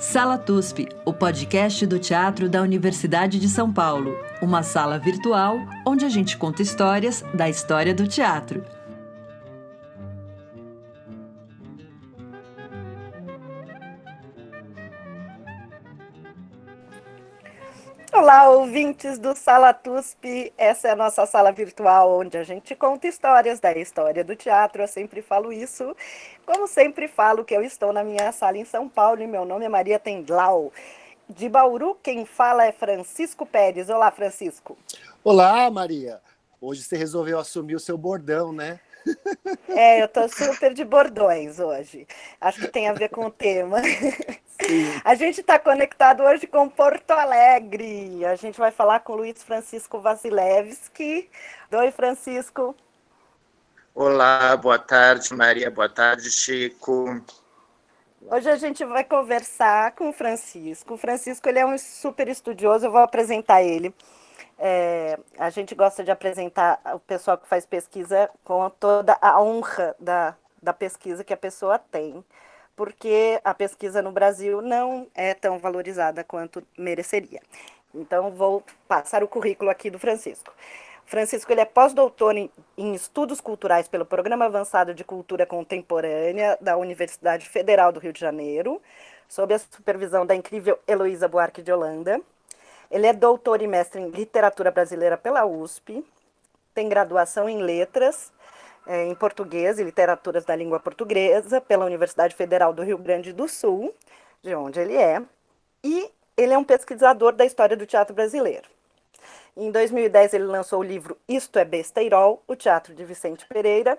Sala TUSP, o podcast do teatro da Universidade de São Paulo. Uma sala virtual onde a gente conta histórias da história do teatro. Olá, ouvintes do Sala TUSP. Essa é a nossa sala virtual onde a gente conta histórias da história do teatro. Eu sempre falo isso. Como sempre falo que eu estou na minha sala em São Paulo e meu nome é Maria Tendlau. De Bauru, quem fala é Francisco Pérez. Olá, Francisco. Olá, Maria. Hoje você resolveu assumir o seu bordão, né? Eu tô super de bordões hoje. Acho que tem a ver com o tema. Sim. A gente está conectado hoje com Porto Alegre. A gente vai falar com o Luiz Francisco Vasilevski. Oi, Francisco. Olá, boa tarde, Maria. Boa tarde, Chico. Hoje a gente vai conversar com o Francisco. O Francisco ele é um super estudioso, eu vou apresentar ele. A gente gosta de apresentar o pessoal que faz pesquisa com toda a honra da pesquisa que a pessoa tem, porque a pesquisa no Brasil não é tão valorizada quanto mereceria. Então, vou passar o currículo aqui do Francisco. Francisco ele é pós-doutor em Estudos Culturais pelo Programa Avançado de Cultura Contemporânea da Universidade Federal do Rio de Janeiro, sob a supervisão da incrível Heloísa Buarque de Holanda. Ele é doutor e mestre em Literatura Brasileira pela USP, tem graduação em Letras, em Português e Literaturas da Língua Portuguesa pela Universidade Federal do Rio Grande do Sul, de onde ele é, e ele é um pesquisador da história do teatro brasileiro. Em 2010 ele lançou o livro Isto é Besteirol, o teatro de Vicente Pereira.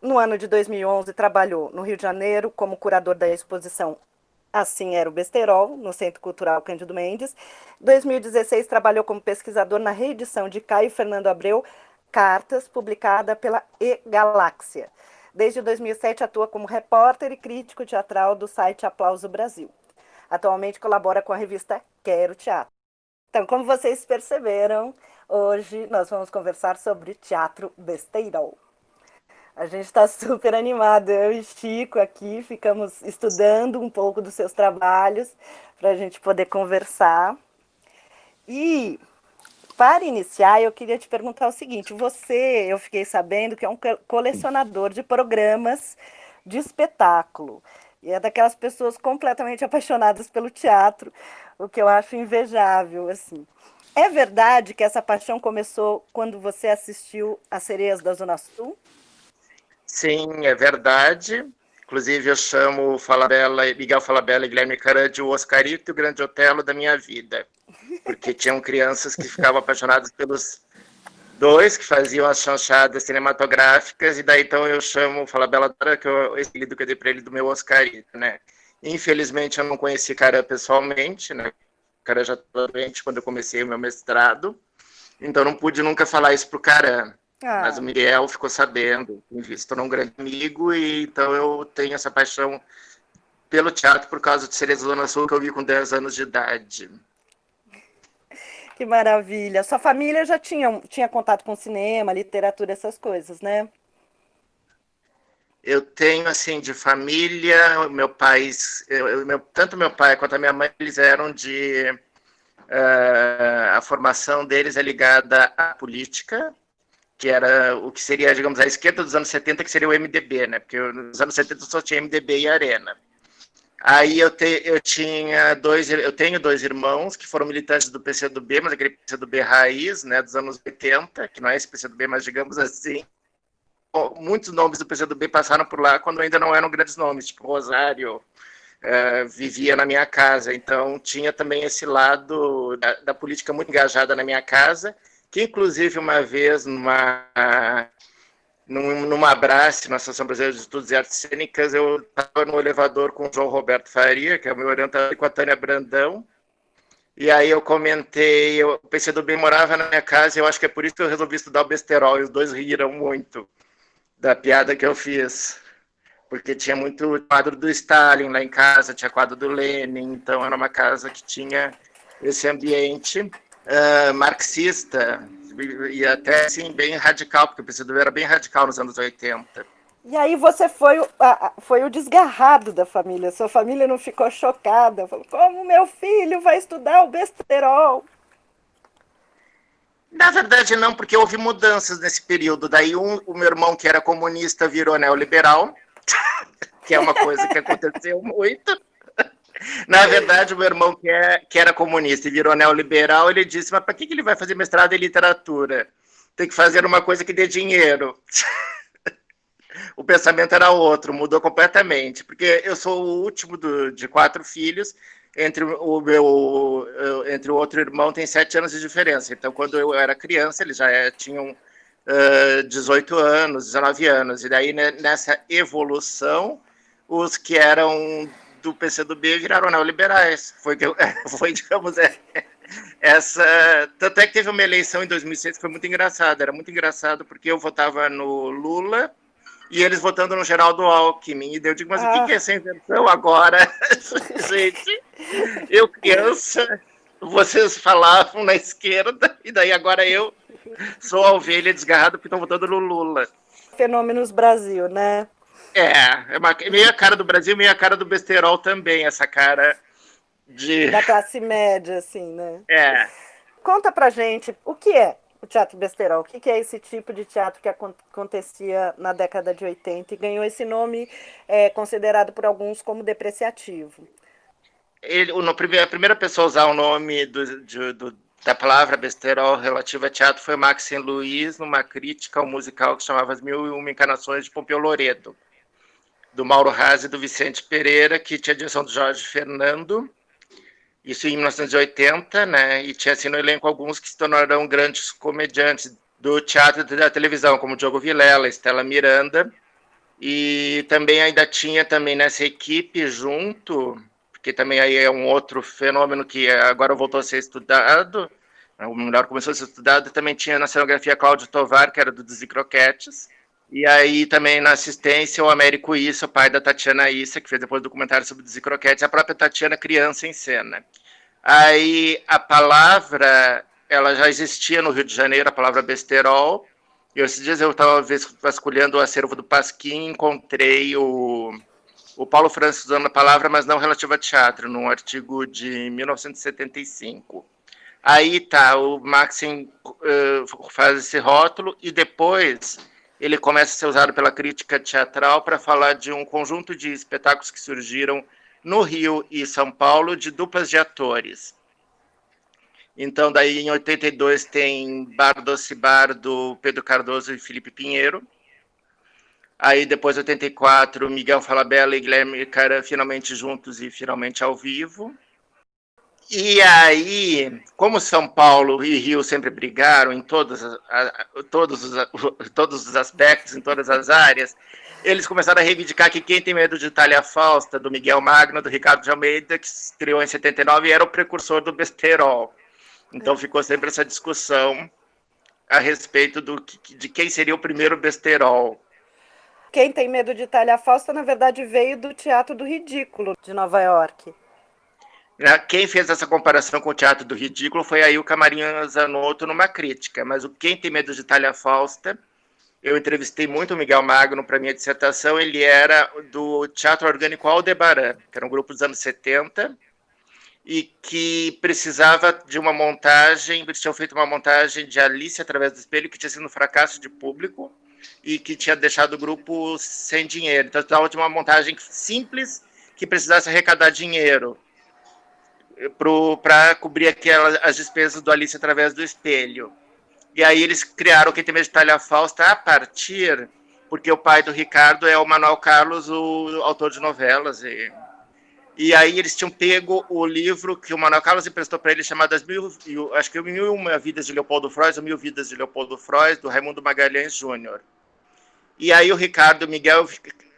No ano de 2011 trabalhou no Rio de Janeiro como curador da exposição Assim Era o Besterol, no Centro Cultural Cândido Mendes. Em 2016, trabalhou como pesquisador na reedição de Caio Fernando Abreu, Cartas, publicada pela E-Galáxia. Desde 2007, atua como repórter e crítico teatral do site Aplauso Brasil. Atualmente colabora com a revista Quero Teatro. Então, como vocês perceberam, hoje nós vamos conversar sobre teatro besteirol. A gente está super animado, eu e Chico aqui ficamos estudando um pouco dos seus trabalhos para a gente poder conversar. E, para iniciar, eu queria te perguntar o seguinte, eu fiquei sabendo que é um colecionador de programas de espetáculo, e é daquelas pessoas completamente apaixonadas pelo teatro, o que eu acho invejável, assim. É verdade que essa paixão começou quando você assistiu As Sereias da Zona Sul? Sim, é verdade. Inclusive, eu chamo Miguel Falabella e Guilherme Caran de o Oscarito e o Grande Otelo da minha vida, porque tinham crianças que ficavam apaixonadas pelos dois, que faziam as chanchadas cinematográficas, e daí então eu chamo o Falabella, que é esse livro que eu dei para ele do meu Oscarito, né? Infelizmente, eu não conheci Caran pessoalmente, né? Caran já estava doente quando eu comecei o meu mestrado, então não pude nunca falar isso pro Caran. Mas o Miguel ficou sabendo, se tornou um grande amigo, e então eu tenho essa paixão pelo teatro por causa de Sereias da Zona Sul, que eu vi com 10 anos de idade. Que maravilha! Sua família já tinha contato com cinema, literatura, essas coisas, né? Eu tenho, assim, de família, tanto meu pai quanto a minha mãe, eles eram a formação deles é ligada à política, que era o que seria, digamos, a esquerda dos anos 70, que seria o MDB, né? Porque nos anos 70 só tinha MDB e Arena. Aí eu tenho dois irmãos que foram militantes do PCdoB, mas aquele PCdoB raiz, né, dos anos 80, que não é esse PCdoB, mas digamos assim. Muitos nomes do PCdoB passaram por lá quando ainda não eram grandes nomes, tipo Rosário, vivia na minha casa, então tinha também esse lado da política muito engajada na minha casa, que inclusive uma vez numa Abrace, na Associação Brasileira de Estudos e Artes Cênicas, eu estava no elevador com o João Roberto Faria, que é o meu orientador, e com a Tânia Brandão, e aí eu comentei, o PCdoB morava na minha casa, e eu acho que é por isso que eu resolvi estudar o besterol, e os dois riram muito da piada que eu fiz, porque tinha muito quadro do Stalin lá em casa, tinha quadro do Lenin, então era uma casa que tinha esse ambiente marxista, e até assim, bem radical, porque o PCdoB era bem radical nos anos 80. E aí você foi o desgarrado da família. Sua família não ficou chocada? Falou, como meu filho vai estudar o besterol? Na verdade, não, porque houve mudanças nesse período. Daí o meu irmão, que era comunista, virou neoliberal, que é uma coisa que aconteceu muito. Na verdade, o meu irmão, que era comunista e virou neoliberal, ele disse, mas para que ele vai fazer mestrado em literatura? Tem que fazer uma coisa que dê dinheiro. O pensamento era outro, mudou completamente, porque eu sou o último de 4 filhos, entre o outro irmão tem 7 anos de diferença, então quando eu era criança eles já tinham 18 anos, 19 anos, e daí nessa evolução, os que eram do PCdoB viraram neoliberais, foi, digamos, essa... Tanto é que teve uma eleição em 2006 que foi muito engraçada, era muito engraçado porque eu votava no Lula, e eles votando no Geraldo Alckmin. E eu digo, mas o que é essa invenção agora? Gente, eu criança, vocês falavam na esquerda, e daí agora eu sou a ovelha desgarrada porque estão votando no Lula. Fenômenos Brasil, né? Meio a cara do Brasil, meio a cara do besterol também, essa cara da classe média, assim, né? Conta pra gente, o que é o teatro besterol? O que é esse tipo de teatro que acontecia na década de 80 e ganhou esse nome considerado por alguns como depreciativo? A primeira pessoa a usar o nome da palavra besterol relativa a teatro foi Maxim Luiz, numa crítica ao musical que chamava As Mil e Uma Encarnações de Pompeu Loreto, do Mauro Razzi e do Vicente Pereira, que tinha a direção do Jorge Fernando, isso em 1980, né? E tinha assim no elenco alguns que se tornaram grandes comediantes do teatro e da televisão, como Diogo Vilela, Estela Miranda, e também ainda tinha também nessa equipe junto, porque também aí é um outro fenômeno que agora voltou a ser estudado, ou melhor, começou a ser estudado, também tinha na cenografia Cláudio Tovar, que era do Desi-Croquetes, e aí também na assistência o Américo Issa, o pai da Tatiana Issa, que fez depois o documentário sobre Desi-Croquetes, a própria Tatiana criança em cena. Aí a palavra, ela já existia no Rio de Janeiro, a palavra besterol, e esses dias eu estava vasculhando o acervo do Pasquim, encontrei o Paulo Francis usando a palavra, mas não relativa a teatro, num artigo de 1975. Aí tá, o Maxim faz esse rótulo, e depois ele começa a ser usado pela crítica teatral para falar de um conjunto de espetáculos que surgiram no Rio e São Paulo de duplas de atores. Então, daí em 82 tem Bar Doce Bar do Pedro Cardoso e Felipe Pinheiro. Aí depois, 84, Miguel Falabella e Guilherme Caran finalmente juntos e finalmente ao vivo. E aí, como São Paulo e Rio sempre brigaram em todos os aspectos, em todas as áreas, eles começaram a reivindicar que Quem Tem Medo de Itália Fausta, do Miguel Magno, do Ricardo de Almeida, que estreou em 79, era o precursor do besterol. Então ficou sempre essa discussão a respeito de quem seria o primeiro besterol. Quem Tem Medo de Itália Fausta, na verdade, veio do Teatro do Ridículo, de Nova York. Quem fez essa comparação com o Teatro do Ridículo foi aí o Camarinha Zanotto numa crítica, mas o Quem Tem Medo de Itália Fausta, eu entrevistei muito o Miguel Magno para minha dissertação, ele era do Teatro Orgânico Aldebaran, que era um grupo dos anos 70, e que precisava de uma montagem, eles tinham feito uma montagem de Alice através do espelho, que tinha sido um fracasso de público, e que tinha deixado o grupo sem dinheiro. Então, precisava de uma montagem simples, que precisasse arrecadar dinheiro para cobrir as despesas do Alice através do espelho. E aí eles criaram Quem Tem Medo de Itália Fausta a partir, porque o pai do Ricardo é o Manuel Carlos, o autor de novelas. E aí eles tinham pego o livro que o Manuel Carlos emprestou para ele, chamado Mil e Uma Vidas de Leopoldo Frois, ou Mil Vidas de Leopoldo Frois, do Raimundo Magalhães Júnior. E aí o Ricardo e o Miguel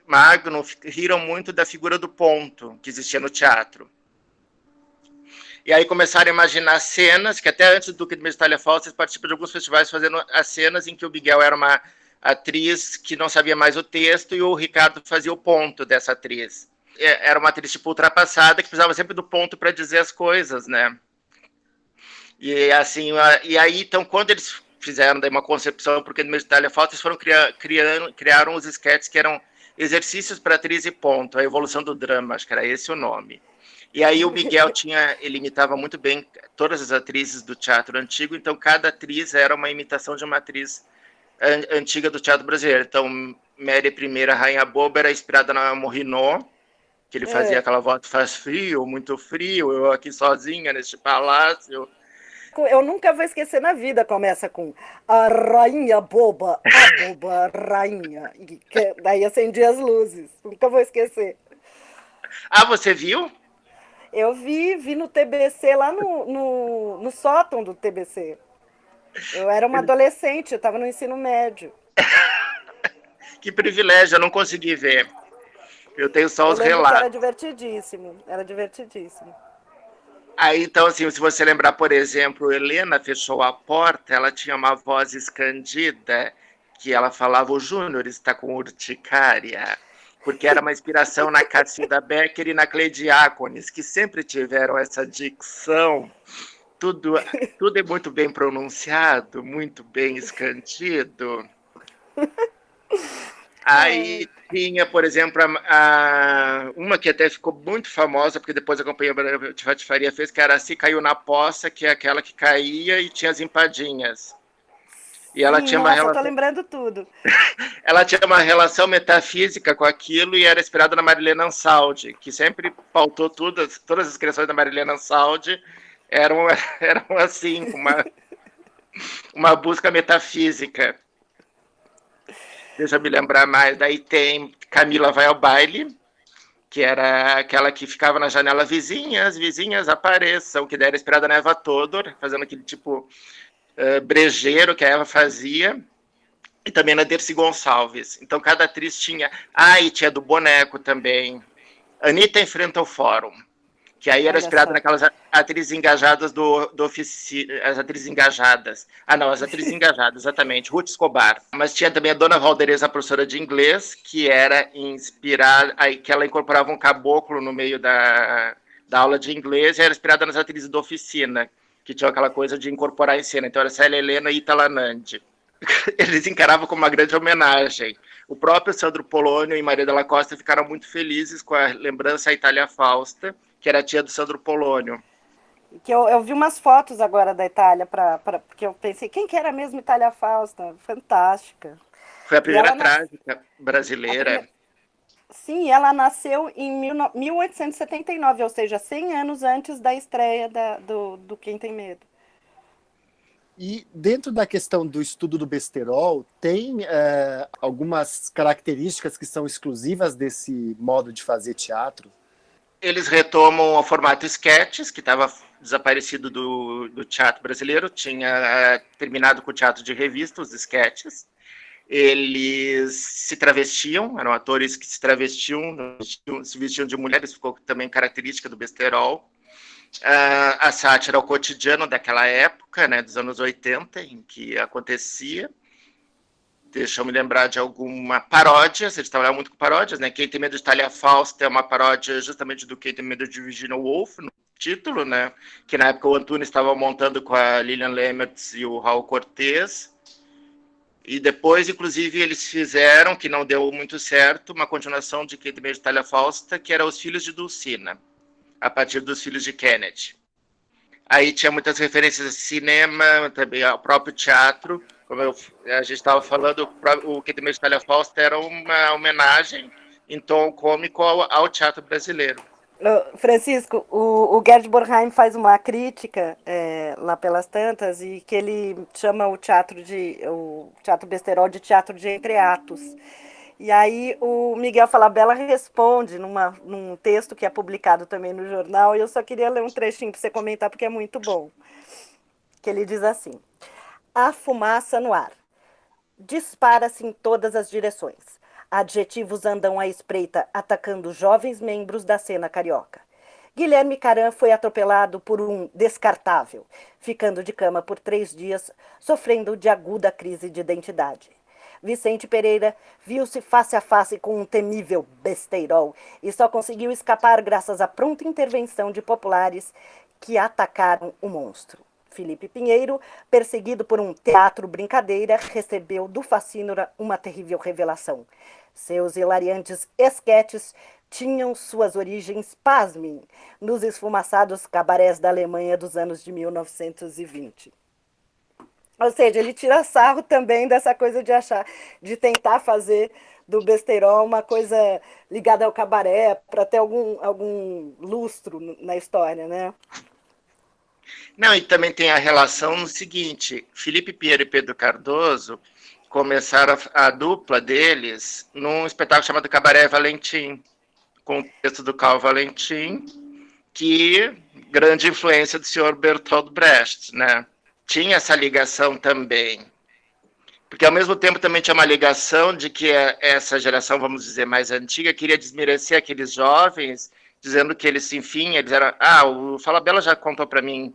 Magno riram muito da figura do ponto que existia no teatro. E aí começaram a imaginar cenas, que até antes do Quem Tem Medo de Itália Fausta, eles participam de alguns festivais fazendo as cenas em que o Miguel era uma atriz que não sabia mais o texto e o Ricardo fazia o ponto dessa atriz. Era uma atriz tipo ultrapassada que precisava sempre do ponto para dizer as coisas, né? E assim, e aí então quando eles fizeram daí uma concepção porque no Quem Tem Medo de Itália Fausta, eles foram criaram os esquetes que eram Exercícios para Atriz e Ponto, a evolução do drama, acho que era esse o nome. E aí o Miguel ele imitava muito bem todas as atrizes do teatro antigo, então cada atriz era uma imitação de uma atriz antiga do teatro brasileiro. Então, Mary I, Rainha Boba, era inspirada na Morrinó, que ele fazia aquela voz, faz frio, muito frio, eu aqui sozinha neste palácio. Eu nunca vou esquecer na vida, começa com a rainha boba, a boba rainha. Daí acendia as luzes, nunca vou esquecer. Ah, você viu? Eu vi no TBC, lá no sótão do TBC. Eu era uma adolescente, eu estava no ensino médio. Que privilégio, eu não consegui ver. Eu tenho só os relatos. Era divertidíssimo, era divertidíssimo. Aí, então, assim, se você lembrar, por exemplo, Helena fechou a porta, ela tinha uma voz escandida, que ela falava, o Júnior está com urticária, porque era uma inspiração na Cacilda Becker e na Cleidiácones, que sempre tiveram essa dicção, tudo é muito bem pronunciado, muito bem escandido. Aí tinha, por exemplo, uma que até ficou muito famosa, porque depois a Companhia de Patifaria fez, que era Se Caiu na Poça, que é aquela que caía e tinha as empadinhas. E ela tinha uma relação... eu tô lembrando tudo. Ela tinha uma relação metafísica com aquilo e era inspirada na Marilena Ansaldi, que sempre pautou todas as criações da Marilena Ansaldi eram assim, uma busca metafísica. Deixa eu me lembrar mais. Daí tem Camila Vai ao Baile, que era aquela que ficava na janela, vizinhas apareçam, que era inspirada na Eva Todor, fazendo aquele tipo brejeiro que a Eva fazia, e também na Dercy Gonçalves. Então cada atriz tinha... e tinha do Boneco também. Anitta Enfrenta o Fórum, que aí era inspirada naquelas atrizes engajadas as atrizes engajadas. As atrizes engajadas, exatamente, Ruth Escobar. Mas tinha também a Dona Valdereza, a professora de inglês, que era inspirada, que ela incorporava um caboclo no meio da aula de inglês, e era inspirada nas atrizes da Oficina, que tinham aquela coisa de incorporar em cena. Então era Célia Helena e Ita Nandi. Eles encaravam como uma grande homenagem. O próprio Sandro Polônio e Maria della Costa ficaram muito felizes com a lembrança à Itália Fausta, que era a tia do Sandro Polônio. Que eu vi umas fotos agora da Itália, porque eu pensei, quem que era mesmo Itália Fausta? Fantástica. Foi a primeira trágica brasileira. Sim, ela nasceu em 1879, ou seja, 100 anos antes da estreia do Quem Tem Medo. E dentro da questão do estudo do besterol, tem algumas características que são exclusivas desse modo de fazer teatro? Eles retomam o formato sketches, que estava desaparecido do teatro brasileiro, tinha terminado com o teatro de revista, os sketches. Eles se travestiam, eram atores que se travestiam, se vestiam de mulheres, ficou também característica do besterol. A sátira ao cotidiano daquela época, né, dos anos 80, em que acontecia. Deixa eu me lembrar de alguma paródia, eles trabalhavam muito com paródias, né? Quem Tem Medo de Itália Fausta é uma paródia justamente do Quem Tem Medo de Virginia Woolf, no título, né? Que na época o Antunes estava montando com a Lilian Lemmertz e o Raul Cortez. E depois, inclusive, eles fizeram, que não deu muito certo, uma continuação de Quem Tem Medo de Itália Fausta, que era Os Filhos de Dulcina, a partir dos filhos de Kennedy. Aí tinha muitas referências a cinema, também ao próprio teatro. Como a gente estava falando, o Quem Tem Medo de Itália Fausta era uma homenagem em tom cômico ao teatro brasileiro. Francisco, o Gerd Bornheim faz uma crítica lá pelas tantas, e que ele chama o teatro besterol de teatro de entreatos. E aí o Miguel Falabella responde num texto que é publicado também no jornal, e eu só queria ler um trechinho para você comentar, porque é muito bom. Que ele diz assim: a fumaça no ar. Dispara-se em todas as direções. Adjetivos andam à espreita, atacando jovens membros da cena carioca. Guilherme Caram foi atropelado por um descartável, ficando de cama por 3 dias, sofrendo de aguda crise de identidade. Vicente Pereira viu-se face a face com um temível besteirol e só conseguiu escapar graças à pronta intervenção de populares que atacaram o monstro. Felipe Pinheiro, perseguido por um teatro brincadeira, recebeu do Facínora uma terrível revelação. Seus hilariantes esquetes tinham suas origens, pasmem, nos esfumaçados cabarés da Alemanha dos anos de 1920. Ou seja, ele tira sarro também dessa coisa de achar, de tentar fazer do besterol uma coisa ligada ao cabaré, para ter algum lustro na história, né? Não, e também tem a relação no seguinte, Felipe Pinheiro e Pedro Cardoso começaram a dupla deles num espetáculo chamado Cabaré Valentim, com o texto do Karl Valentim, que grande influência do senhor Bertolt Brecht, né? Tinha essa ligação também. Porque, ao mesmo tempo, também tinha uma ligação de que essa geração, vamos dizer, mais antiga, queria desmerecer aqueles jovens, dizendo que eles, enfim, eles eram... o Falabella já contou para mim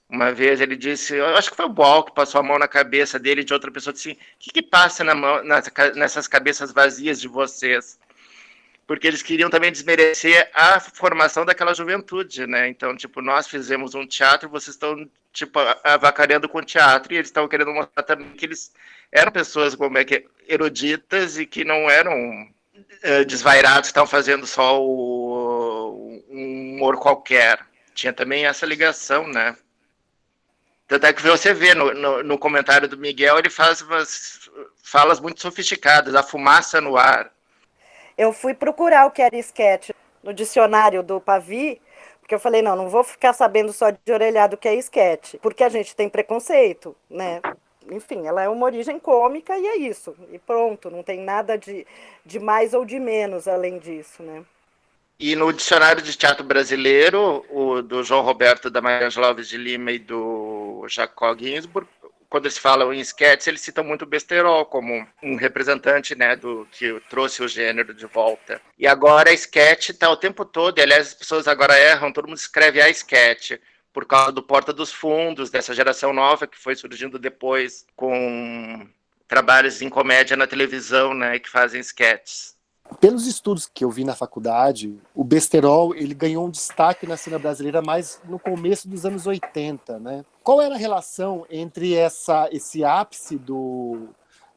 uma vez, ele disse, eu acho que foi o Boal que passou a mão na cabeça dele, de outra pessoa, disse, o que passa nessas cabeças vazias de vocês? Porque eles queriam também desmerecer a formação daquela juventude, né? Então, tipo, nós fizemos um teatro, vocês estão, tipo, avacalhando com o teatro, e eles estão querendo mostrar também que eles eram pessoas como é que eruditas e que não eram desvairados, estão fazendo só um humor qualquer. Tinha também essa ligação, né? Tanto é que você vê no comentário do Miguel, ele faz umas falas muito sofisticadas, a fumaça no ar. Eu fui procurar o que era esquete no dicionário do Pavi, porque eu falei, não vou ficar sabendo só de orelhado o que é esquete, porque a gente tem preconceito, né? Enfim, ela é uma origem cômica e é isso. E pronto, não tem nada de mais ou de menos além disso, né? E no dicionário de teatro brasileiro, o do João Roberto da Maria Alves de Lima e do Jacob Ginsburg, quando eles falam em sketches, eles citam muito o besterol como um representante, né, que trouxe o gênero de volta. E agora a sketch está o tempo todo, e aliás as pessoas agora erram, todo mundo escreve a sketch, por causa do Porta dos Fundos, dessa geração nova que foi surgindo depois com trabalhos em comédia na televisão, né, que fazem sketches. Pelos estudos que eu vi na faculdade, o besterol ele ganhou um destaque na cena brasileira mais no começo dos anos 80, né? Qual era a relação entre esse ápice do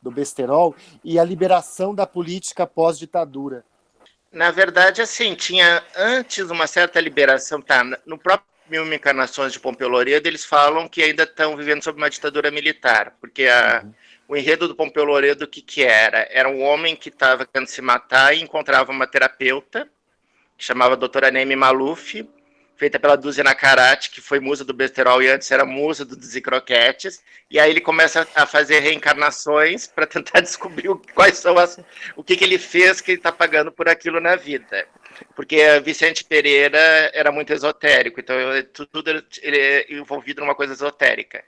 besterol e a liberação da política pós-ditadura? Na verdade, assim, tinha antes uma certa liberação, tá? No próprio Mil Encarnações de Pompeu Loredo, eles falam que ainda estão vivendo sob uma ditadura militar, porque o enredo do Pompeu Loredo, o que era? Era um homem que estava querendo se matar e encontrava uma terapeuta, que chamava doutora Neme Maluf, feita pela Duzina Karate, que foi musa do besterol e antes era musa do Croquetes, e aí ele começa a fazer reencarnações para tentar descobrir quais são o que ele fez que ele está pagando por aquilo na vida. Porque Vicente Pereira era muito esotérico, então tudo ele é envolvido numa coisa esotérica.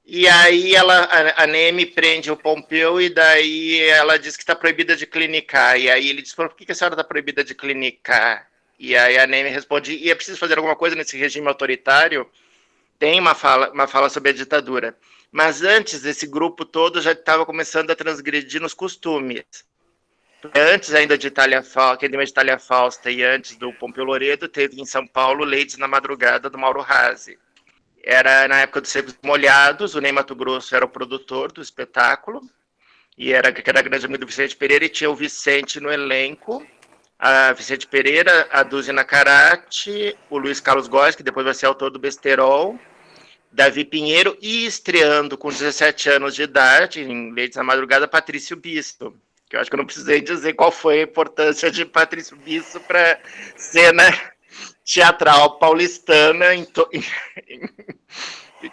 E aí a Neme prende o Pompeu e daí ela diz que está proibida de clinicar. E aí ele diz, por que a senhora está proibida de clinicar? E aí a Neme responde, e é preciso fazer alguma coisa nesse regime autoritário? Tem uma fala sobre a ditadura. Mas antes, esse grupo todo já estava começando a transgredir nos costumes. Antes ainda de Academia de Itália Fausta e antes do Pompeu Loredo, teve em São Paulo Leites na Madrugada, do Mauro Razzi. Era na época dos Secos Molhados, o Ney Mato Grosso era o produtor do espetáculo, que era grande amigo do Vicente Pereira, e tinha o Vicente no elenco, a Vicente Pereira, a Duzina Karate, o Luiz Carlos Góes, que depois vai ser autor do Besterol, Davi Pinheiro, e estreando com 17 anos de idade, em Leites na Madrugada, Patrício Bisto, que eu acho que eu não precisei dizer qual foi a importância de Patrício Bisto para a cena teatral paulistana,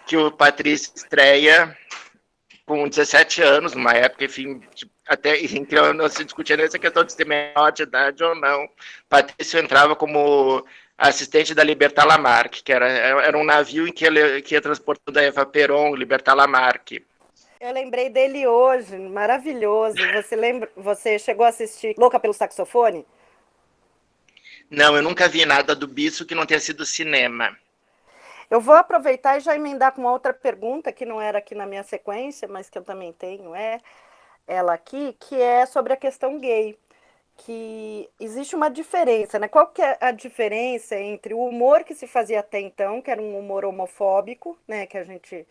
que o Patrício estreia com 17 anos, numa época, enfim, até em que não se discutia nessa questão de ser menor de idade ou não. Patrício entrava como assistente da Libertar Lamarck, que era um navio em que ia transportando a Eva Peron, Libertar Lamarck. Eu lembrei dele hoje, maravilhoso. Você chegou a assistir Louca pelo Saxofone? Não, eu nunca vi nada do Bisso que não tenha sido cinema. Eu vou aproveitar e já emendar com uma outra pergunta, que não era aqui na minha sequência, mas que eu também tenho, ela aqui, que é sobre a questão gay. Que existe uma diferença, né? Qual que é a diferença entre o humor que se fazia até então, que era um humor homofóbico, né? Que a gente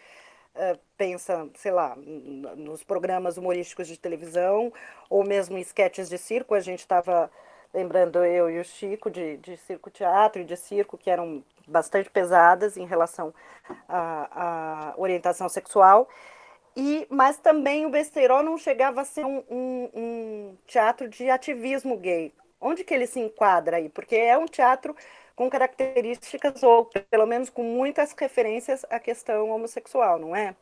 pensa, sei lá, nos programas humorísticos de televisão, ou mesmo em esquetes de circo. A gente estava lembrando, eu e o Chico, de circo-teatro e de circo, que eram bastante pesadas em relação à orientação sexual. Mas também o Besterol não chegava a ser um teatro de ativismo gay. Onde que ele se enquadra aí? Porque é um teatro com características, ou pelo menos com muitas referências à questão homossexual, não é?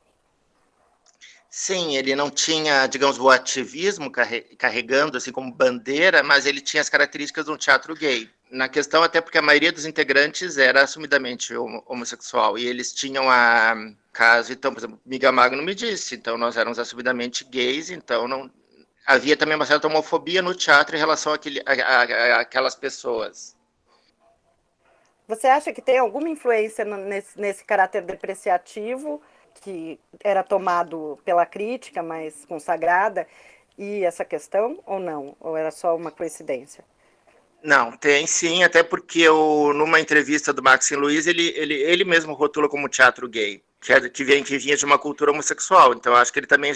Sim, ele não tinha, digamos, o ativismo carregando assim como bandeira, mas ele tinha as características de um teatro gay. Na questão, até porque a maioria dos integrantes era assumidamente homossexual, e eles tinham a caso, então, por exemplo, Miguel Magno me disse, então nós éramos assumidamente gays, então não havia também uma certa homofobia no teatro em relação àquelas pessoas. Você acha que tem alguma influência nesse caráter depreciativo que era tomado pela crítica, mas consagrada, e essa questão, ou não? Ou era só uma coincidência? Não, tem sim, até porque numa entrevista do Maxim Luiz, ele mesmo rotula como teatro gay, que vinha de uma cultura homossexual. Então, acho que ele também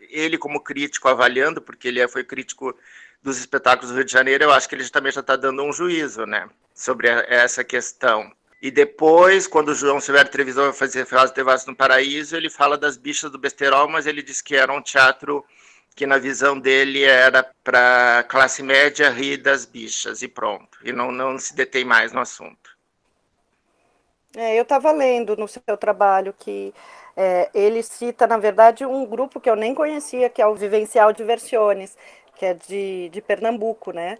ele como crítico avaliando, porque ele foi crítico dos espetáculos do Rio de Janeiro, eu acho que ele também já está dando um juízo, né, sobre essa questão. E depois, quando o João Silvério Trevisan faz Devassos no Paraíso, ele fala das bichas do Besterol, mas ele diz que era um teatro que na visão dele era para classe média rir das bichas e pronto, e não se detém mais no assunto. Eu estava lendo no seu trabalho que ele cita, na verdade, um grupo que eu nem conhecia, que é o Vivencial Diversiones, que é de Pernambuco, né?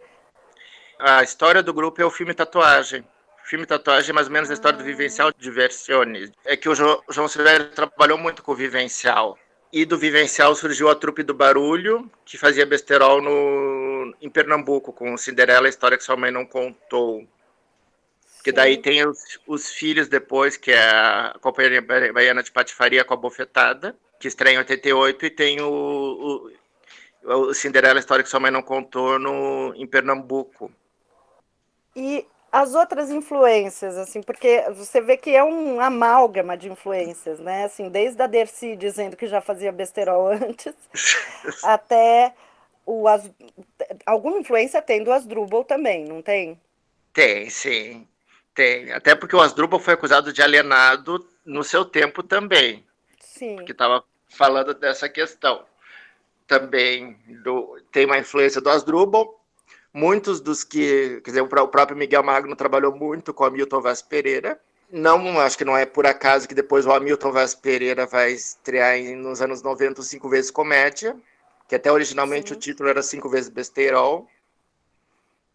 A história do grupo é o filme Tatuagem. O filme Tatuagem é mais ou menos a história do Vivencial Diversiones. É que o João Silvério trabalhou muito com o Vivencial. E do Vivencial surgiu a trupe do Barulho, que fazia besterol em Pernambuco, com Cinderela, a história que sua mãe não contou. Que daí tem os filhos depois, que é a Companhia Baiana de Patifaria com a Bofetada, que estreia em 88, e tem o Cinderela, a história que sua mãe não contou, em Pernambuco. E as outras influências, assim, porque você vê que é um amálgama de influências, né? Assim, desde a Dercy dizendo que já fazia besterol antes, até alguma influência tem do Asdrubal também, não tem? Tem, sim. Tem. Até porque o Asdrubal foi acusado de alienado no seu tempo também. Sim. Porque estava falando dessa questão. Também tem uma influência do Asdrubal. Muitos dos que, quer dizer, o próprio Miguel Magno trabalhou muito com o Hamilton Vaz Pereira. Não, acho que não é por acaso que depois o Hamilton Vaz Pereira vai estrear nos anos 90 Cinco Vezes Comédia, que até originalmente o título era Cinco Vezes Besterol,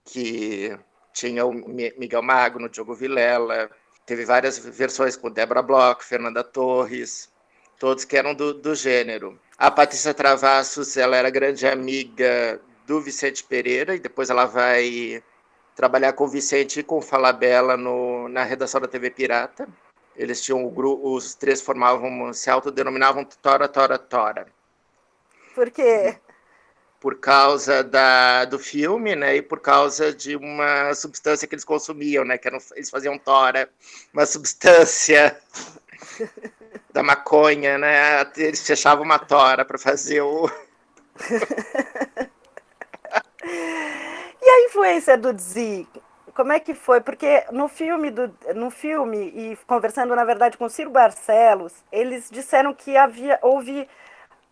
que tinha o Miguel Magno, Diogo Vilela, teve várias versões com Débora Bloch, Fernanda Torres, todos que eram do gênero. A Patrícia Travassos, ela era grande amiga do Vicente Pereira, e depois ela vai trabalhar com o Vicente e com o Falabella na redação da TV Pirata. Eles tinham os três se autodenominavam Tora, Tora, Tora. Por quê? Por causa do filme, né, e por causa de uma substância que eles consumiam, né, eles faziam tora, uma substância da maconha, né, eles fechavam uma tora para fazer o... E a influência do Dzi, como é que foi? Porque no filme, e conversando, na verdade, com o Ciro Barcelos, eles disseram que houve,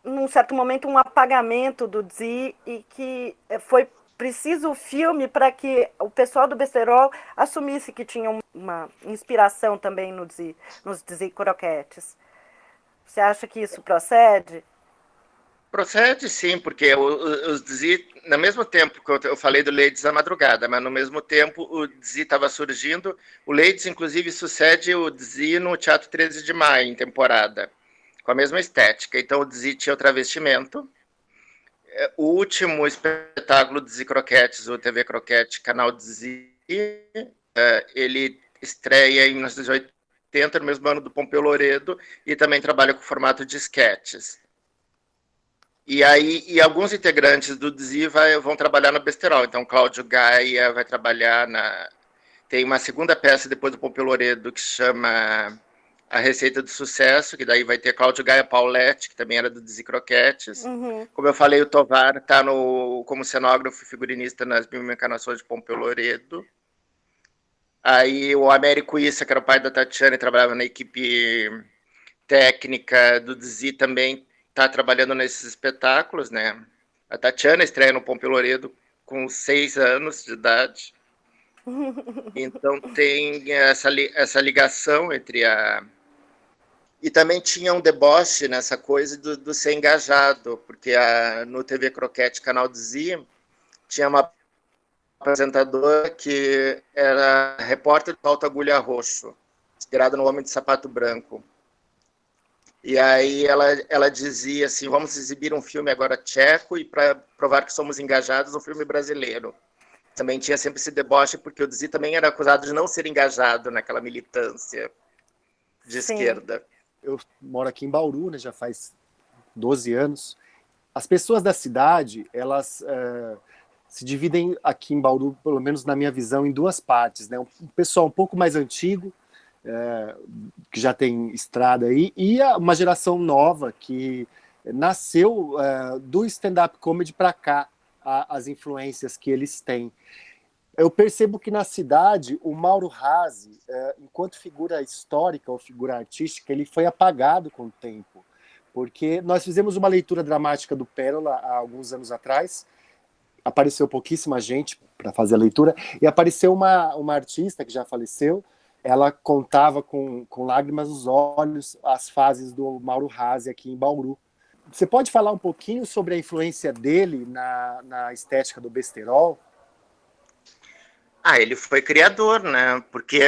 num certo momento, um apagamento do Dzi, e que foi preciso o filme para que o pessoal do Besterol assumisse que tinha uma inspiração também nos Dzi Croquetes. Você acha que isso procede? Procede sim, porque os Dzi, no mesmo tempo que eu falei do Ladies à Madrugada, mas no mesmo tempo o Dzi estava surgindo, o Ladies inclusive sucede o Dzi no Teatro 13 de Maio, em temporada, com a mesma estética. Então o Dzi tinha o travestimento. O último espetáculo Dzi Croquetes, o TV Croquete, canal Dzi, ele estreia em 1980, no mesmo ano do Pompeu Loredo, e também trabalha com formato de esquetes. E alguns integrantes do Dzi vão trabalhar no Besterol. Então, Cláudio Gaia vai trabalhar tem uma segunda peça depois do Pompeu Loredo que chama A Receita do Sucesso, que daí vai ter Cláudio Gaia Pauletti, que também era do Dizzy Croquetes. Como eu falei, o Tovar está como cenógrafo e figurinista nas Mil Encarnações de Pompeu Loredo. Aí o Américo Issa, que era o pai da Tatiana e trabalhava na equipe técnica do Dizzy, também está trabalhando nesses espetáculos, né? A Tatiana estreia no Pompeu Loredo com 6 anos de idade. Então tem essa ligação entre a... E também tinha um deboche nessa coisa do ser engajado, porque no TV Croquete, canal Dizzy, tinha uma apresentadora que era repórter de Alta Agulha Roxo, inspirada no Homem de Sapato Branco. E aí ela dizia assim, vamos exibir um filme agora tcheco e para provar que somos engajados, um filme brasileiro. Também tinha sempre esse deboche, porque o Dizzy também era acusado de não ser engajado naquela militância de esquerda. Eu moro aqui em Bauru, né, já faz 12 anos. As pessoas da cidade, elas se dividem aqui em Bauru, pelo menos na minha visão, em 2 partes, né? Um pessoal um pouco mais antigo, que já tem estrada aí, e uma geração nova que nasceu do stand-up comedy para cá, as influências que eles têm. Eu percebo que na cidade, o Mauro Razzi, enquanto figura histórica ou figura artística, ele foi apagado com o tempo. Porque nós fizemos uma leitura dramática do Pérola há alguns anos atrás, apareceu pouquíssima gente para fazer a leitura, e apareceu uma artista que já faleceu, ela contava com lágrimas nos olhos as fases do Mauro Razzi aqui em Bauru. Você pode falar um pouquinho sobre a influência dele na estética do besterol? Ele foi criador, né? Porque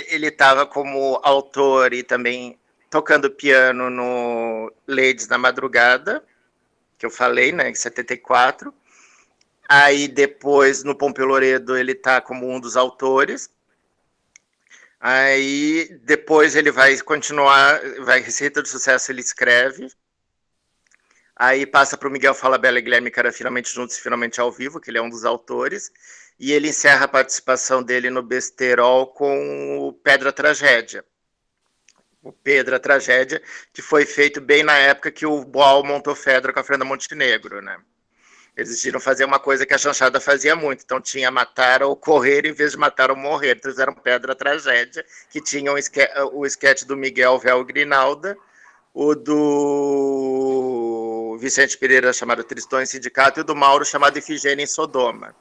ele estava como autor e também tocando piano no Ladies da Madrugada, que eu falei, né, em 74. Aí depois, no Pompeu Loredo, ele está como um dos autores. Aí depois ele vai continuar, Receita do Sucesso ele escreve. Aí passa para o Miguel Falabella e Guilherme Cara, finalmente juntos e finalmente ao vivo, que ele é um dos autores. E ele encerra a participação dele no Besterol com o Pedra Tragédia. O Pedra Tragédia, que foi feito bem na época que o Boal montou Fedra com a Fernanda Montenegro, né? Eles decidiram fazer uma coisa que a chanchada fazia muito. Então tinha matar ou correr em vez de matar ou morrer. Então fizeram Pedra Tragédia, que tinha o esquete do Miguel Véu Grinalda, o do Vicente Pereira chamado Tristões Sindicato e o do Mauro chamado Ifigênia em Sodoma.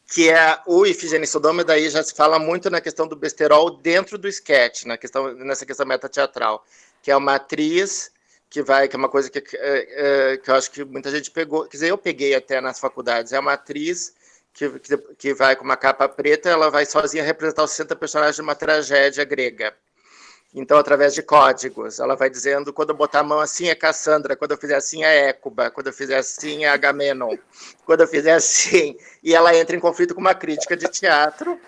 Que é o Ifigênia em Sodoma, daí já se fala muito na questão do besterol dentro do sketch, nessa questão metateatral, que é uma atriz que é uma coisa que eu acho que muita gente pegou, quer dizer, eu peguei até nas faculdades, é uma atriz que vai com uma capa preta, ela vai sozinha representar os 60 personagens de uma tragédia grega. Então, através de códigos, ela vai dizendo, quando eu botar a mão assim é Cassandra, quando eu fizer assim é Écuba, quando eu fizer assim é Agamenon, quando eu fizer assim... E ela entra em conflito com uma crítica de teatro.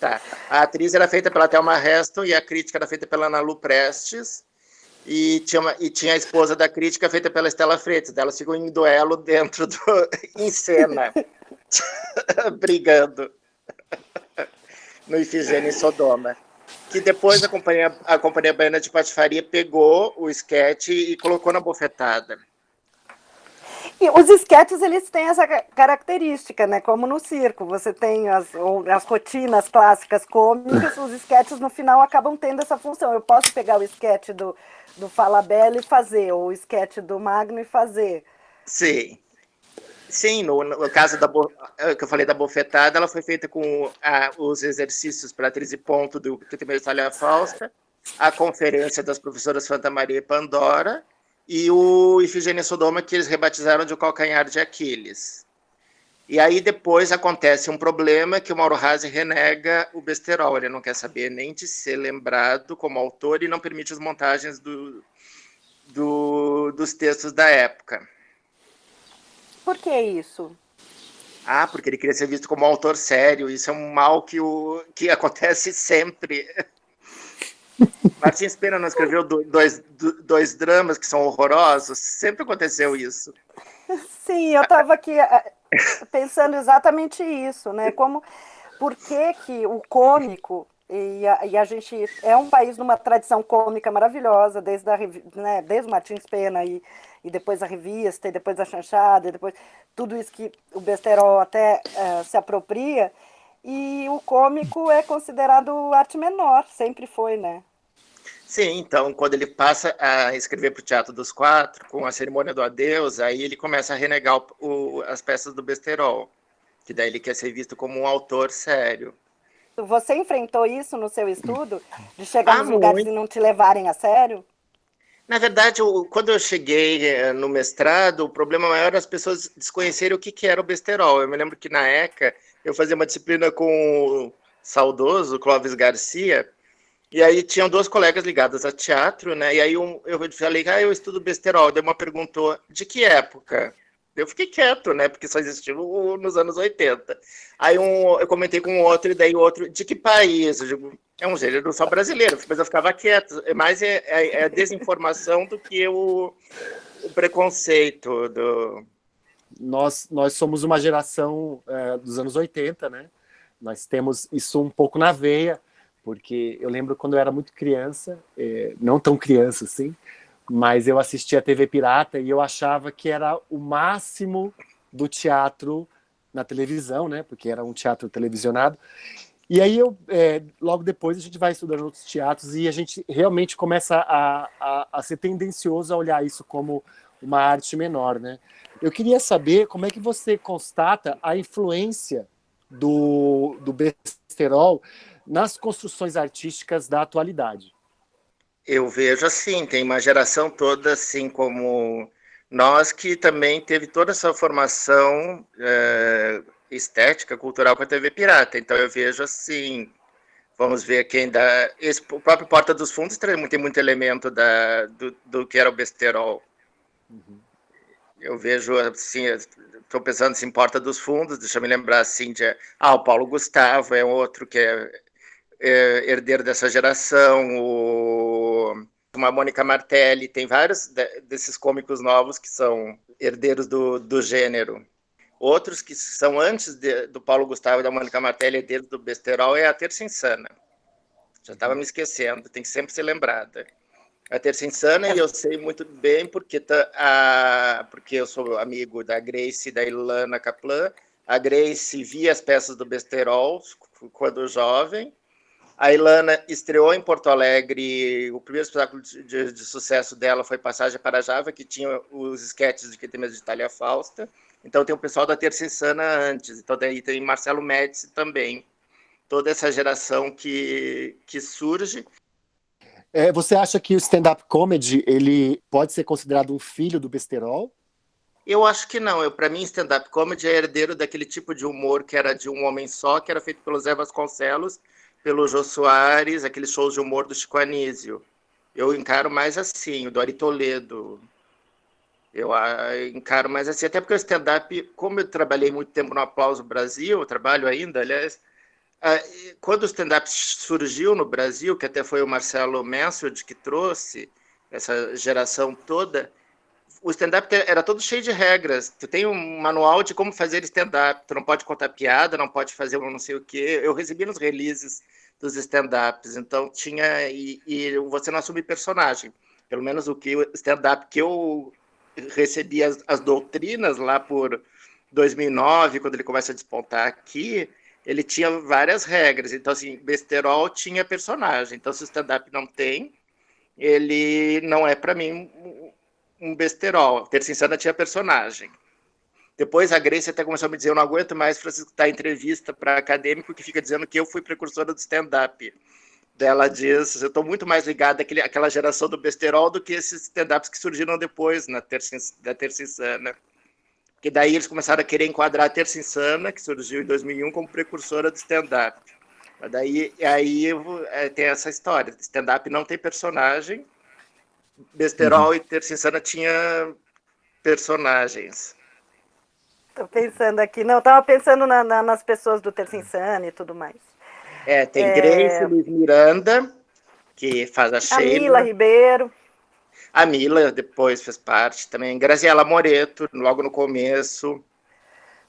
Tá. A atriz era feita pela Thelma Heston e a crítica era feita pela Ana Lu Prestes. E tinha a esposa da crítica feita pela Estela Freitas. Elas ficam em duelo em cena, brigando no Ifigênia em Sodoma. Que depois a Companhia Baiana de Patifaria pegou o esquete e colocou na bofetada. E os esquetes, eles têm essa característica, né? Como no circo, você tem as rotinas clássicas cômicas, os esquetes no final acabam tendo essa função. Eu posso pegar o esquete do Falabella e fazer, ou o esquete do Magno e fazer. Sim. Sim, no caso que eu falei da bofetada, ela foi feita com os exercícios para atriz e ponto do Temer Talha Fausta, a conferência das professoras Fanta Maria e Pandora, e o Ifigênia Sodoma, que eles rebatizaram de o calcanhar de Aquiles. E aí depois acontece um problema que o Mauro Razzi renega o besterol, ele não quer saber nem de ser lembrado como autor e não permite as montagens dos textos da época. Por que isso? Porque ele queria ser visto como um autor sério. Isso é um mal que acontece sempre. Martins Pena não escreveu dois dramas que são horrorosos? Sempre aconteceu isso. Sim, eu estava aqui pensando exatamente isso, né? Por que o cômico E a gente é um país numa tradição cômica maravilhosa, desde o Martins Pena e depois a revista, e depois a chanchada, e depois tudo isso que o besterol até se apropria. E o cômico é considerado arte menor, sempre foi, né? Sim, então, quando ele passa a escrever para o Teatro dos Quatro, com a Cerimônia do Adeus, aí ele começa a renegar as peças do besterol, que daí ele quer ser visto como um autor sério. Você enfrentou isso no seu estudo? De chegar nos lugares Muito. e não te levarem a sério? Na verdade, quando eu cheguei no mestrado, o problema maior era as pessoas desconhecerem o que era o besterol. Eu me lembro que na ECA eu fazia uma disciplina com o saudoso Clóvis Garcia, e aí tinham duas colegas ligadas a teatro, né? E aí eu falei, eu estudo besterol. Daí uma perguntou, de que época? Eu fiquei quieto, né? Porque só existiu nos anos 80. Aí eu comentei com o outro, e daí o outro, de que país? Eu digo, é um gênero só brasileiro, mas eu ficava quieto. Mas é a desinformação do que o preconceito do... Nós somos uma geração dos anos 80, né? Nós temos isso um pouco na veia, porque eu lembro quando eu era muito criança, não tão criança assim, mas eu assistia a TV Pirata e eu achava que era o máximo do teatro na televisão, né? Porque era um teatro televisionado. E aí logo depois a gente vai estudando outros teatros e a gente realmente começa a ser tendencioso a olhar isso como uma arte menor, né? Eu queria saber como é que você constata a influência do besterol nas construções artísticas da atualidade. Eu vejo assim, tem uma geração toda, assim como nós, que também teve toda essa formação estética, cultural com a TV Pirata. Então eu vejo assim, vamos ver quem dá... o próprio Porta dos Fundos tem muito elemento do que era o besterol. Uhum. Eu vejo assim, estou pensando assim, Porta dos Fundos, deixa eu me lembrar assim, o Paulo Gustavo é outro que é herdeiro dessa geração, uma Mônica Martelli, tem vários desses cômicos novos que são herdeiros do gênero. Outros que são antes do Paulo Gustavo e da Mônica Martelli, herdeiros do besterol, é a Terça Insana. Já estava me esquecendo, tem que sempre ser lembrada. A Terça Insana, e eu sei muito bem porque eu sou amigo da Grace e da Ilana Kaplan. A Grace via as peças do besterol quando jovem. A Ilana estreou em Porto Alegre, o primeiro espetáculo de sucesso dela foi Passagem para Java, que tinha os esquetes de Que Tem Medo de Itália Fausta. Então tem o pessoal da Terça Insana antes, então daí tem Marcelo Médici também. Toda essa geração que surge. Você acha que o stand-up comedy ele pode ser considerado um filho do besterol? Eu acho que não. Para mim, stand-up comedy é herdeiro daquele tipo de humor que era de um homem só, que era feito pelo Zé Vasconcelos, pelo Jô Soares, aqueles shows de humor do Chico Anísio. Eu encaro mais assim, o do Ari Toledo. Eu encaro mais assim, até porque o stand-up, como eu trabalhei muito tempo no Aplauso Brasil, eu trabalho ainda, aliás, quando o stand-up surgiu no Brasil, que até foi o Marcelo Mansfield que trouxe essa geração toda, o stand-up era todo cheio de regras. Tu tem um manual de como fazer stand-up. Tu não pode contar piada, não pode fazer um não sei o quê. Eu recebi nos releases dos stand-ups. Então tinha... E você não assume personagem. Pelo menos o stand-up que eu recebi as doutrinas lá por 2009, quando ele começa a despontar aqui, ele tinha várias regras. Então, assim, besterol tinha personagem. Então, se o stand-up não tem, ele não é, para mim, um besterol. Terça Insana tinha personagem. Depois a Grace até começou a me dizer, eu não aguento mais Francisco dar entrevista para acadêmico que fica dizendo que eu fui precursora do stand-up. Ela diz, eu estou muito mais ligada àquela geração do besterol do que esses stand-ups que surgiram depois da Terça Insana. Porque daí eles começaram a querer enquadrar a Terça Insana, que surgiu em 2001, como precursora do stand-up. Aí tem essa história, stand-up não tem personagem, besterol e Terça Insana tinha personagens. Tô pensando aqui, não, tava pensando nas pessoas do Terça Insana e tudo mais. Tem Grace, Luiz Miranda, que faz a Sheila. A Mila Ribeiro. A Mila depois fez parte também. Graziela Moreto, logo no começo.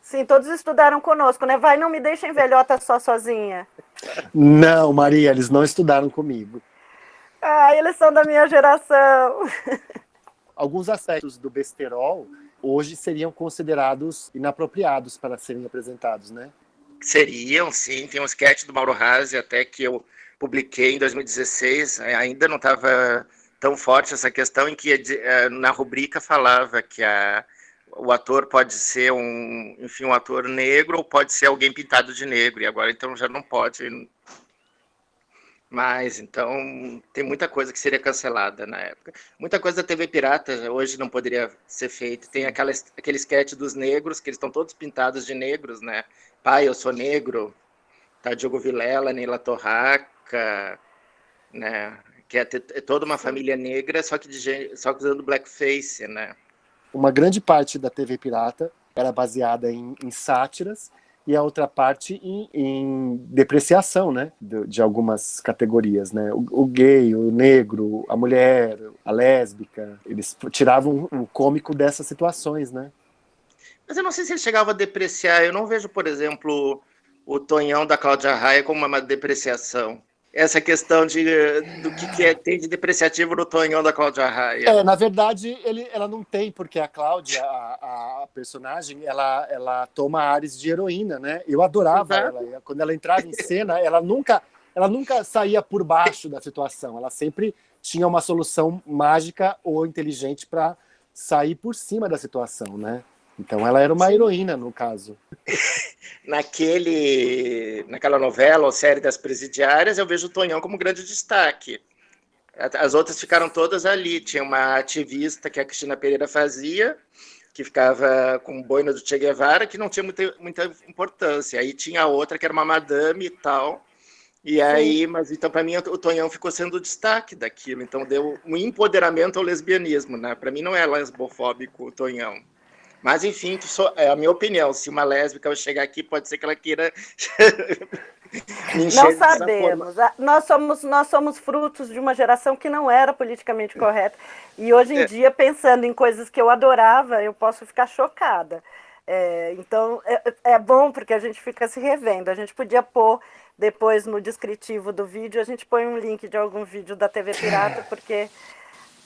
Sim, todos estudaram conosco, né? Vai, não me deixem velhota só sozinha. Não, Maria, eles não estudaram comigo. Ah, eles são da minha geração. Alguns aspectos do besterol hoje seriam considerados inapropriados para serem apresentados, né? Seriam, sim. Tem um sketch do Mauro Razzi até que eu publiquei em 2016. Ainda não estava tão forte essa questão, em que na rubrica falava que o ator pode ser um ator negro ou pode ser alguém pintado de negro. E agora então já não pode. Mas, então, tem muita coisa que seria cancelada na época. Muita coisa da TV Pirata hoje não poderia ser feita. Tem aquele sketch dos negros, que eles estão todos pintados de negros, né? Pai, eu sou negro. Tá Diogo Vilela, Neila Torraca, né? Que é toda uma família negra, só que usando blackface, né? Uma grande parte da TV Pirata era baseada em sátiras, e a outra parte em depreciação, né, de algumas categorias, né, o gay, o negro, a mulher, a lésbica, eles tiravam o cômico dessas situações, né. Mas eu não sei se ele chegava a depreciar. Eu não vejo, por exemplo, o Tonhão da Cláudia Raia como uma depreciação. Essa questão do que tem de depreciativo no Tonhão da Cláudia Raia. Na verdade, ela não tem, porque a Cláudia, a personagem, ela toma ares de heroína, né? Eu adorava ela. Quando ela entrava em cena, ela nunca saía por baixo da situação. Ela sempre tinha uma solução mágica ou inteligente para sair por cima da situação, né? Então ela era uma heroína, no caso. Naquela novela ou série das Presidiárias, eu vejo o Tonhão como grande destaque. As outras ficaram todas ali. Tinha uma ativista que a Cristina Pereira fazia, que ficava com o boina do Che Guevara, que não tinha muita importância. Aí tinha outra que era uma madame e tal. E aí, mas então para mim o Tonhão ficou sendo o destaque daquilo. Então deu um empoderamento ao lesbianismo, né? Para mim não é lesbofóbico o Tonhão. Mas, enfim, é a minha opinião. Se uma lésbica chegar aqui, pode ser que ela queira me encher. Não sabemos. Nós somos frutos de uma geração que não era politicamente correta. E hoje em dia, pensando em coisas que eu adorava, eu posso ficar chocada. Então, é bom porque a gente fica se revendo. A gente podia pôr, depois, no descritivo do vídeo, a gente põe um link de algum vídeo da TV Pirata, porque...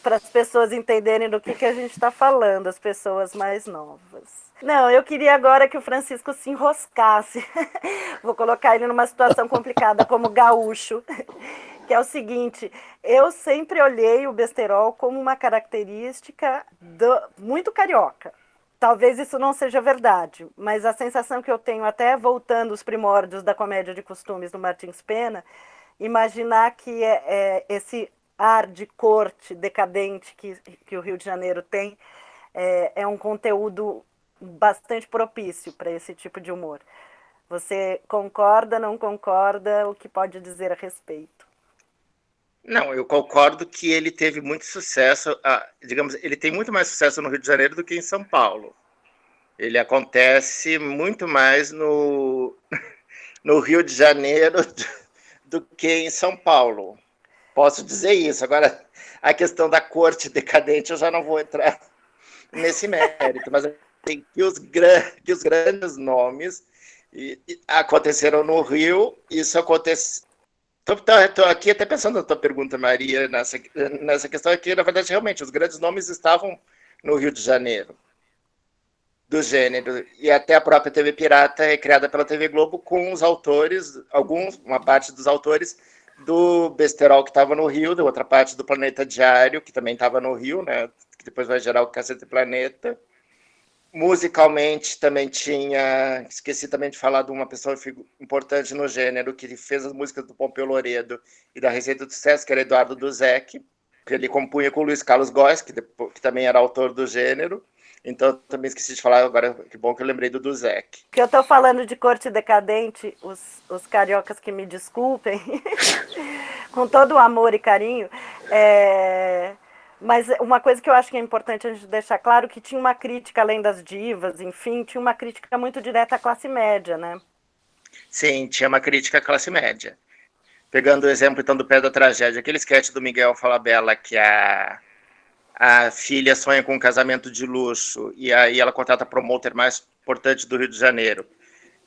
para as pessoas entenderem do que a gente está falando, as pessoas mais novas. Não, eu queria agora que o Francisco se enroscasse. Vou colocar ele numa situação complicada como gaúcho, que é o seguinte: eu sempre olhei o besterol como uma característica muito carioca. Talvez isso não seja verdade, mas a sensação que eu tenho, até voltando os primórdios da comédia de costumes do Martins Pena, imaginar que esse ar de corte decadente que o Rio de Janeiro tem é um conteúdo bastante propício para esse tipo de humor. Você concorda, não concorda? O que pode dizer a respeito? Não, eu concordo que ele teve muito sucesso, digamos, ele tem muito mais sucesso no Rio de Janeiro do que em São Paulo. Ele acontece muito mais no Rio de Janeiro do que em São Paulo. Posso dizer isso. Agora, a questão da corte decadente, eu já não vou entrar nesse mérito, mas tem que os grandes nomes aconteceram no Rio. Isso acontece. Estou aqui até pensando na tua pergunta, Maria, nessa questão aqui. Na verdade, realmente, os grandes nomes estavam no Rio de Janeiro, do gênero, e até a própria TV Pirata é criada pela TV Globo com os autores, uma parte dos autores do besterol que estava no Rio, da outra parte do Planeta Diário, que também estava no Rio, né? Que depois vai gerar o Cacete Planeta. Musicalmente também tinha, esqueci também de falar de uma pessoa importante no gênero, que fez as músicas do Pompeu Loredo e da Receita do Sucesso, que era Eduardo Duzec, que ele compunha com o Luiz Carlos Góes, que também era autor do gênero. Então, também esqueci de falar agora, que bom que eu lembrei do Duzec. Que eu estou falando de corte decadente, os cariocas que me desculpem, com todo o amor e carinho, mas uma coisa que eu acho que é importante a gente deixar claro, que tinha uma crítica, além das divas, enfim, tinha uma crítica muito direta à classe média, né? Sim, tinha uma crítica à classe média. Pegando o exemplo, então, do Pé da Tragédia, aquele sketch do Miguel Falabella, que a filha sonha com um casamento de luxo e aí ela contrata promoter mais importante do Rio de Janeiro.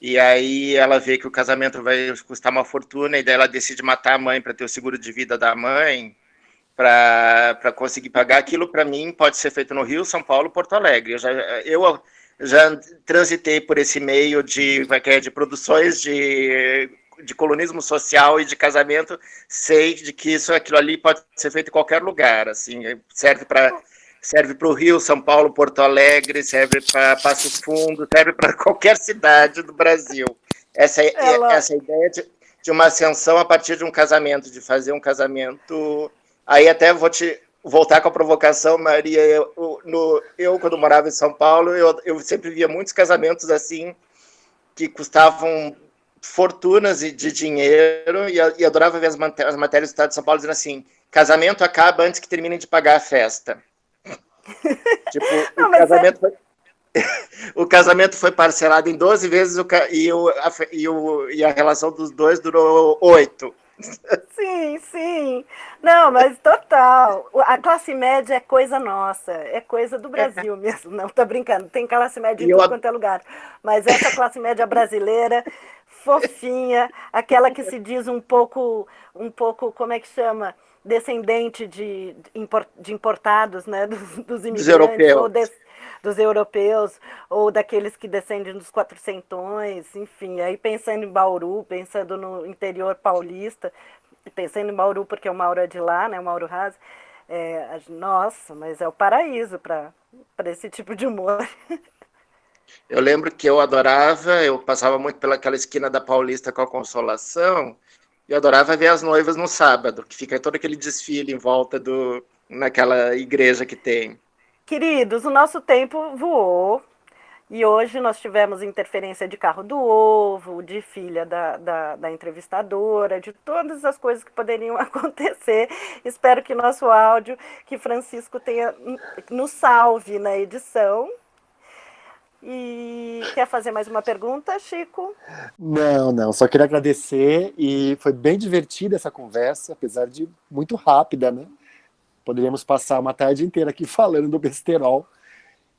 E aí ela vê que o casamento vai custar uma fortuna, e daí ela decide matar a mãe para ter o seguro de vida da mãe, para conseguir pagar. Aquilo, para mim, pode ser feito no Rio, São Paulo, Porto Alegre. Eu já transitei por esse meio de produções de colonismo social e de casamento, sei de que aquilo ali pode ser feito em qualquer lugar, assim, serve para o Rio, São Paulo, Porto Alegre, serve para Passo Fundo, serve para qualquer cidade do Brasil. Essa ideia de uma ascensão a partir de um casamento, de fazer um casamento. Aí até vou te voltar com a provocação, Maria. Eu quando morava em São Paulo, eu sempre via muitos casamentos assim, que custavam fortunas de dinheiro, e adorava ver as matérias do Estado de São Paulo dizendo assim: casamento acaba antes que terminem de pagar a festa. Tipo, o casamento foi parcelado em 12 vezes e a relação dos dois durou 8. Sim, sim. Não, mas total. A classe média é coisa nossa, é coisa do Brasil mesmo. Não, tô brincando, tem classe média em tudo quanto é lugar. Mas essa classe média brasileira, fofinha, aquela que se diz um pouco, como é que chama? Descendente de importados, né? Dos imigrantes. Dos europeus, ou daqueles que descendem dos quatrocentões, enfim, aí pensando em Bauru, pensando no interior paulista, pensando em Bauru porque o Mauro é de lá, né, o Mauro Raz, nossa, mas é o paraíso para esse tipo de humor. Eu lembro que eu adorava, eu passava muito pelaquela esquina da Paulista com a Consolação, e eu adorava ver as noivas no sábado, que fica todo aquele desfile em volta naquela igreja que tem. Queridos, o nosso tempo voou e hoje nós tivemos interferência de carro do ovo, de filha da entrevistadora, de todas as coisas que poderiam acontecer. Espero que nosso áudio, que Francisco nos salve na edição. E quer fazer mais uma pergunta, Chico? Não, só queria agradecer, e foi bem divertida essa conversa, apesar de muito rápida, né? Poderíamos passar uma tarde inteira aqui falando do besterol,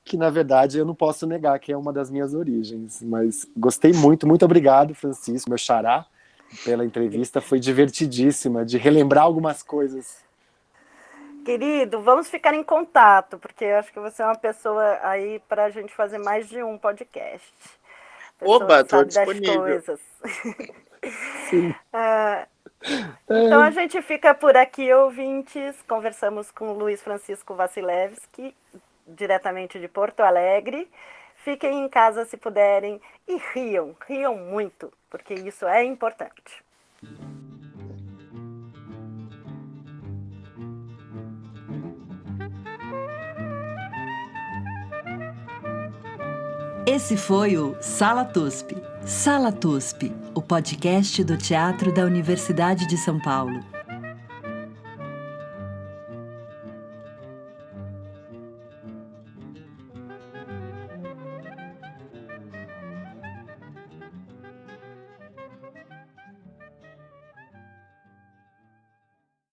que na verdade eu não posso negar que é uma das minhas origens. Mas gostei muito, muito obrigado, Francisco, meu xará, pela entrevista. Foi divertidíssima, de relembrar algumas coisas. Querido, vamos ficar em contato, porque eu acho que você é uma pessoa aí para a gente fazer mais de um podcast. Oba, estou disponível. Sim. Então a gente fica por aqui, ouvintes. Conversamos com o Luiz Francisco Vassilevski, diretamente de Porto Alegre. Fiquem em casa se puderem e riam muito, porque isso é importante. Esse foi o Sala TUSP. Sala TUSP, o podcast do Teatro da Universidade de São Paulo.